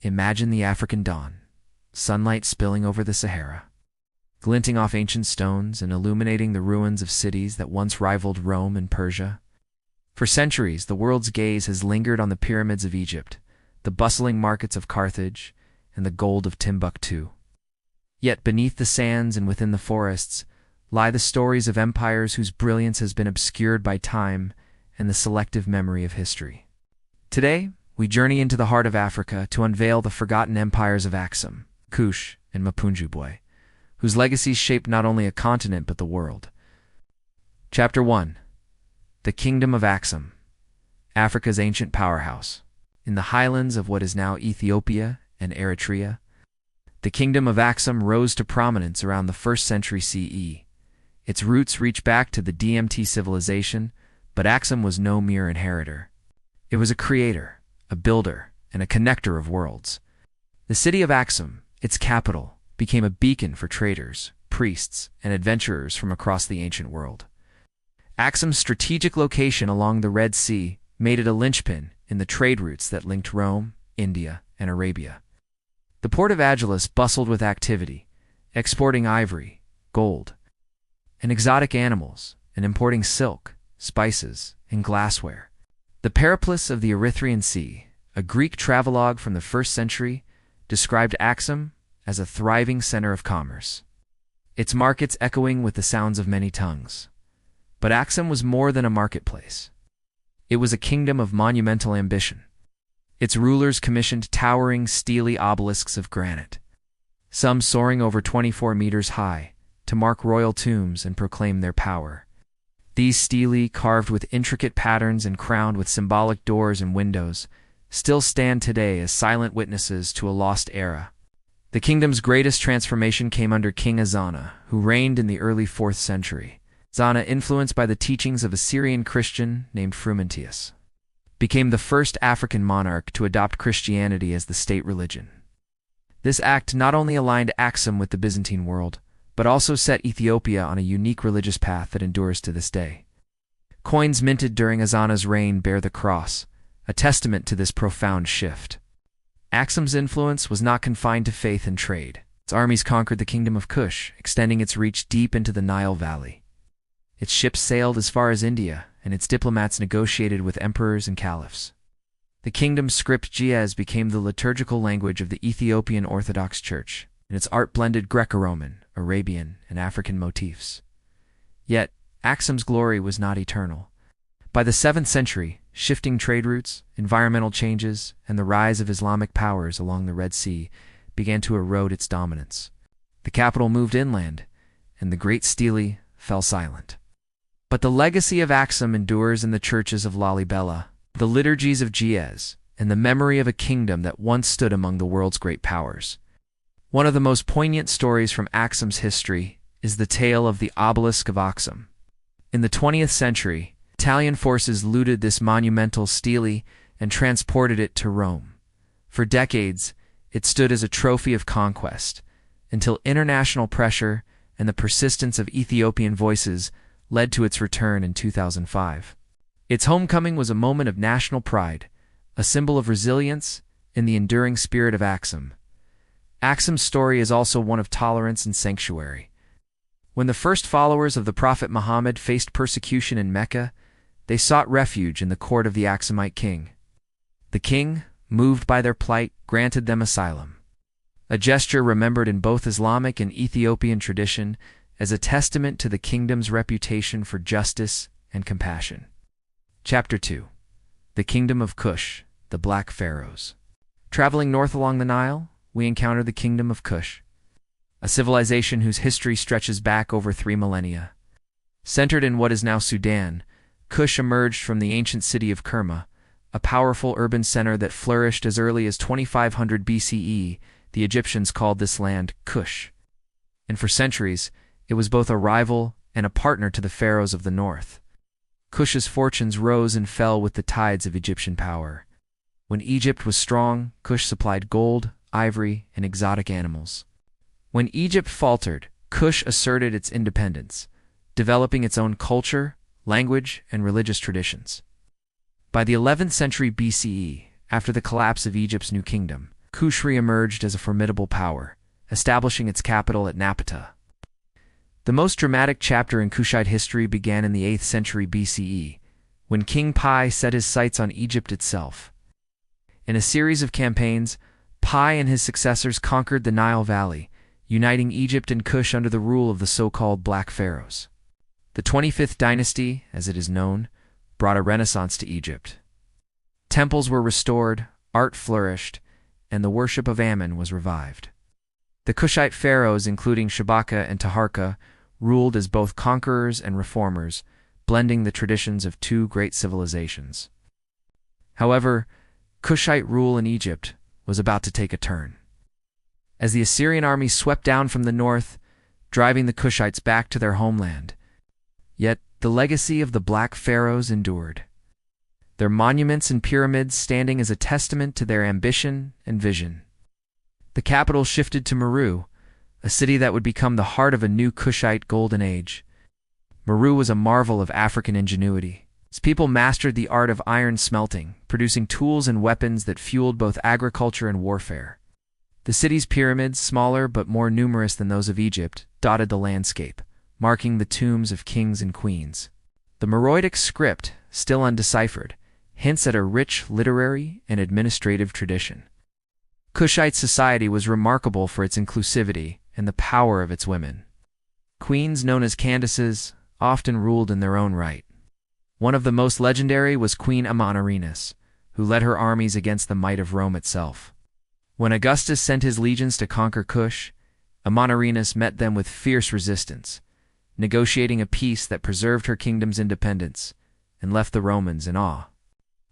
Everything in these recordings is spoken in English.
Imagine the African dawn, sunlight spilling over the Sahara, glinting off ancient stones and illuminating the ruins of cities that once rivaled Rome and Persia. For centuries, the world's gaze has lingered on the pyramids of Egypt, the bustling markets of Carthage, and the gold of Timbuktu. Yet beneath the sands and within the forests lie the stories of empires whose brilliance has been obscured by time and the selective memory of history. Today, we journey into the heart of Africa to unveil the forgotten empires of Aksum, Kush, and Mapungubwe, whose legacies shaped not only a continent but the world. Chapter 1. The Kingdom of Aksum, Africa's ancient powerhouse. In the highlands of what is now Ethiopia and Eritrea, the Kingdom of Aksum rose to prominence around the 1st century CE. Its roots reach back to the DMT civilization, but Aksum was no mere inheritor. It was a creator, a builder, and a connector of worlds. The city of Aksum, its capital, became a beacon for traders, priests, and adventurers from across the ancient world. Aksum's strategic location along the Red Sea made it a linchpin in the trade routes that linked Rome, India, and Arabia. The port of Agilis bustled with activity, exporting ivory, gold, and exotic animals, and importing silk, spices, and glassware. The Periplus of the Erythraean Sea, a Greek travelogue from the 1st century, described Aksum as a thriving center of commerce, its markets echoing with the sounds of many tongues. But Aksum was more than a marketplace. It was a kingdom of monumental ambition. Its rulers commissioned towering, steely obelisks of granite, some soaring over 24 meters high, to mark royal tombs and proclaim their power. These stelae, carved with intricate patterns and crowned with symbolic doors and windows, still stand today as silent witnesses to a lost era. The kingdom's greatest transformation came under King Ezana, who reigned in the early 4th century. Ezana, influenced by the teachings of a Syrian Christian named Frumentius, became the first African monarch to adopt Christianity as the state religion. This act not only aligned Aksum with the Byzantine world, but also set Ethiopia on a unique religious path that endures to this day. Coins minted during Ezana's reign bear the cross, a testament to this profound shift. Aksum's influence was not confined to faith and trade. Its armies conquered the Kingdom of Kush, extending its reach deep into the Nile Valley. Its ships sailed as far as India, and its diplomats negotiated with emperors and caliphs. The kingdom's script Ge'ez became the liturgical language of the Ethiopian Orthodox Church, and its art blended Greco-Roman, Arabian, and African motifs. Yet, Aksum's glory was not eternal. By the 7th century, shifting trade routes, environmental changes, and the rise of Islamic powers along the Red Sea began to erode its dominance. The capital moved inland, and the great stele fell silent. But the legacy of Aksum endures in the churches of Lalibela, the liturgies of Ge'ez, and the memory of a kingdom that once stood among the world's great powers. One of the most poignant stories from Aksum's history is the tale of the Obelisk of Aksum. In the 20th century, Italian forces looted this monumental stele and transported it to Rome. For decades, it stood as a trophy of conquest, until international pressure and the persistence of Ethiopian voices led to its return in 2005. Its homecoming was a moment of national pride, a symbol of resilience and the enduring spirit of Aksum. Aksum's story is also one of tolerance and sanctuary. When the first followers of the Prophet Muhammad faced persecution in Mecca, they sought refuge in the court of the Aksumite king. The king, moved by their plight, granted them asylum, a gesture remembered in both Islamic and Ethiopian tradition as a testament to the kingdom's reputation for justice and compassion. Chapter 2. The Kingdom of Kush, the Black Pharaohs. Traveling north along the Nile, we encounter the Kingdom of Kush, a civilization whose history stretches back over 3 millennia. Centered in what is now Sudan, Kush emerged from the ancient city of Kerma, a powerful urban center that flourished as early as 2500 BCE. The Egyptians called this land Kush, and for centuries, it was both a rival and a partner to the pharaohs of the north. Kush's fortunes rose and fell with the tides of Egyptian power. When Egypt was strong, Kush supplied gold, ivory, and exotic animals. When Egypt faltered, Kush asserted its independence, developing its own culture, language, and religious traditions. By the 11th century BCE, after the collapse of Egypt's new kingdom, Kush re-emerged as a formidable power, establishing its capital at Napata. The most dramatic chapter in Kushite history began in the 8th century BCE, when King Pi set his sights on Egypt itself. In a series of campaigns, Pi and his successors conquered the Nile Valley, uniting Egypt and Kush under the rule of the so-called Black Pharaohs. The 25th dynasty, as it is known, brought a renaissance to Egypt. Temples were restored, art flourished, and the worship of Ammon was revived. The Kushite pharaohs, including Shabaka and Taharka, ruled as both conquerors and reformers, blending the traditions of two great civilizations. However, Kushite rule in Egypt was about to take a turn. As the Assyrian army swept down from the north, driving the Kushites back to their homeland, yet the legacy of the Black Pharaohs endured, their monuments and pyramids standing as a testament to their ambition and vision. The capital shifted to Meru, a city that would become the heart of a new Kushite golden age. Meru was a marvel of African ingenuity. Its people mastered the art of iron smelting, producing tools and weapons that fueled both agriculture and warfare. The city's pyramids, smaller but more numerous than those of Egypt, dotted the landscape, marking the tombs of kings and queens. The Meroitic script, still undeciphered, hints at a rich literary and administrative tradition. Kushite society was remarkable for its inclusivity and the power of its women. Queens known as Candaces often ruled in their own right. One of the most legendary was Queen Amanirenas, who led her armies against the might of Rome itself. When Augustus sent his legions to conquer Kush, Amanirenas met them with fierce resistance, negotiating a peace that preserved her kingdom's independence and left the Romans in awe.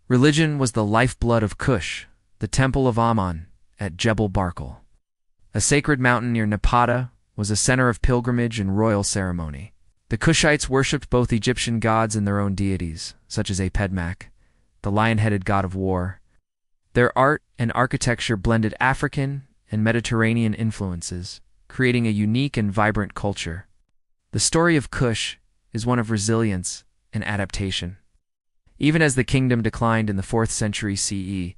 Religion was the lifeblood of Kush, the Temple of Ammon at Jebel Barkal. A sacred mountain near Napata was a center of pilgrimage and royal ceremony. The Kushites worshipped both Egyptian gods and their own deities, such as Apedmak, the lion-headed god of war. Their art and architecture blended African and Mediterranean influences, creating a unique and vibrant culture. The story of Kush is one of resilience and adaptation. Even as the kingdom declined in the 4th century CE,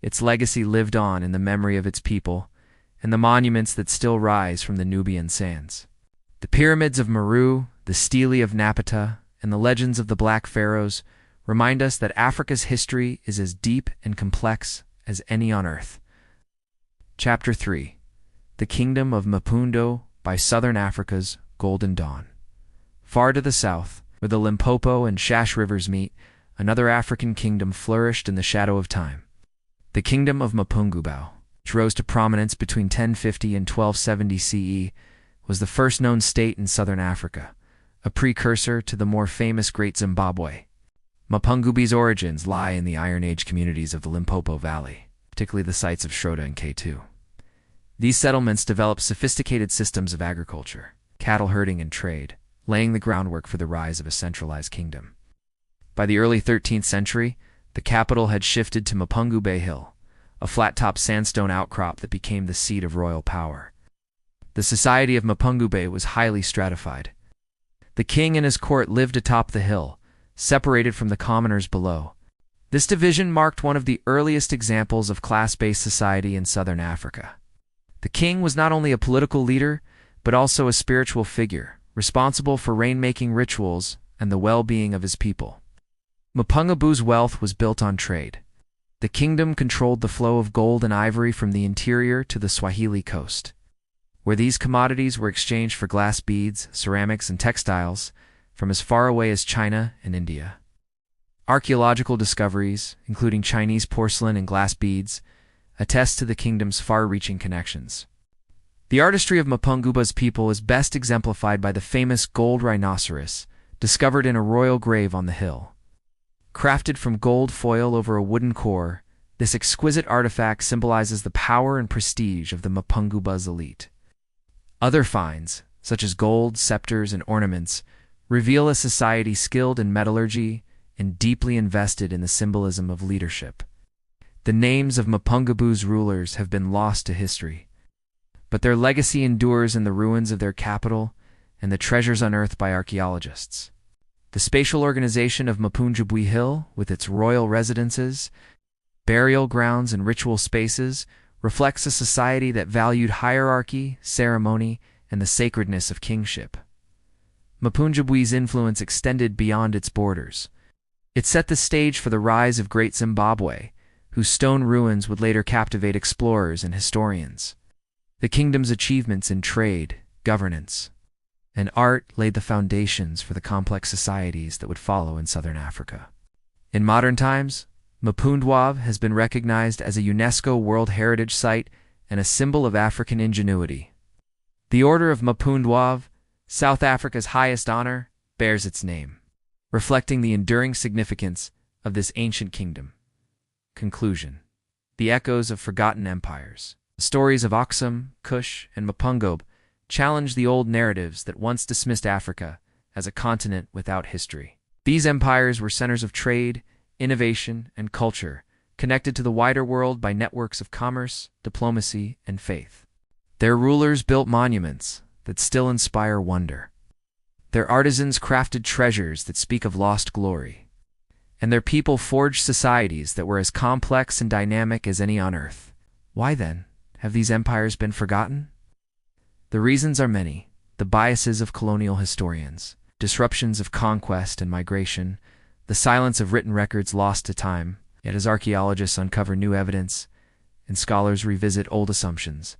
its legacy lived on in the memory of its people and the monuments that still rise from the Nubian sands. The pyramids of Meru, the stelae of Napata, and the legends of the Black Pharaohs remind us that Africa's history is as deep and complex as any on Earth. Chapter 3. The Kingdom of Mapungubwe by Southern Africa's Golden Dawn. Far to the south, where the Limpopo and Shash rivers meet, another African kingdom flourished in the shadow of time. The Kingdom of Mapungubwe, which rose to prominence between 1050 and 1270 CE, was the first known state in southern Africa, a precursor to the more famous Great Zimbabwe. Mapungubwe's origins lie in the Iron Age communities of the Limpopo Valley, particularly the sites of Schroda and K2. These settlements developed sophisticated systems of agriculture, cattle herding, and trade, laying the groundwork for the rise of a centralized kingdom. By the early 13th century, the capital had shifted to Mapungubwe Hill, a flat-top sandstone outcrop that became the seat of royal power. The society of Mapungubwe was highly stratified. The king and his court lived atop the hill, separated from the commoners below. This division marked one of the earliest examples of class-based society in southern Africa. The king was not only a political leader, but also a spiritual figure, responsible for rain-making rituals and the well-being of his people. Mapungubwe's wealth was built on trade. The kingdom controlled the flow of gold and ivory from the interior to the Swahili coast, where these commodities were exchanged for glass beads, ceramics, and textiles from as far away as China and India. Archaeological discoveries, including Chinese porcelain and glass beads, attest to the kingdom's far-reaching connections. The artistry of Mapungubwe's people is best exemplified by the famous gold rhinoceros, discovered in a royal grave on the hill. Crafted from gold foil over a wooden core, this exquisite artifact symbolizes the power and prestige of the Mapungubwe's elite. Other finds, such as gold, scepters, and ornaments, reveal a society skilled in metallurgy and deeply invested in the symbolism of leadership. The names of Mapungubwe's rulers have been lost to history, but their legacy endures in the ruins of their capital and the treasures unearthed by archaeologists. The spatial organization of Mapungubwe Hill, with its royal residences, burial grounds, and ritual spaces, reflects a society that valued hierarchy, ceremony, and the sacredness of kingship. Mapungubwe's influence extended beyond its borders. It set the stage for the rise of Great Zimbabwe, whose stone ruins would later captivate explorers and historians. The kingdom's achievements in trade, governance, and art laid the foundations for the complex societies that would follow in southern Africa. In modern times, Mapungubwe has been recognized as a UNESCO World Heritage Site and a symbol of African ingenuity. The Order of Mapungubwe, South Africa's highest honor, bears its name, reflecting the enduring significance of this ancient kingdom. Conclusion. The echoes of forgotten empires. The stories of Aksum, Kush, and Mapungubwe challenge the old narratives that once dismissed Africa as a continent without history. These empires were centers of trade, innovation, and culture, connected to the wider world by networks of commerce, diplomacy, and faith. Their rulers built monuments that still inspire wonder. Their artisans crafted treasures that speak of lost glory. And their people forged societies that were as complex and dynamic as any on earth. Why, then, have these empires been forgotten? The reasons are many: the biases of colonial historians, disruptions of conquest and migration, the silence of written records lost to time. Yet as archaeologists uncover new evidence and scholars revisit old assumptions,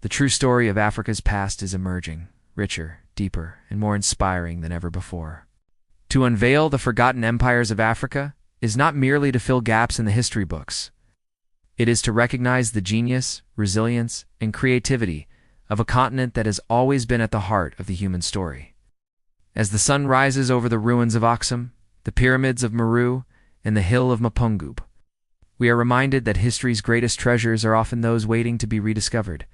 the true story of Africa's past is emerging, richer, deeper, and more inspiring than ever before. To unveil the forgotten empires of Africa is not merely to fill gaps in the history books. It is to recognize the genius, resilience, and creativity of a continent that has always been at the heart of the human story. As the sun rises over the ruins of Aksum, the pyramids of Meru, and the hill of Mapungubwe, we are reminded that history's greatest treasures are often those waiting to be rediscovered.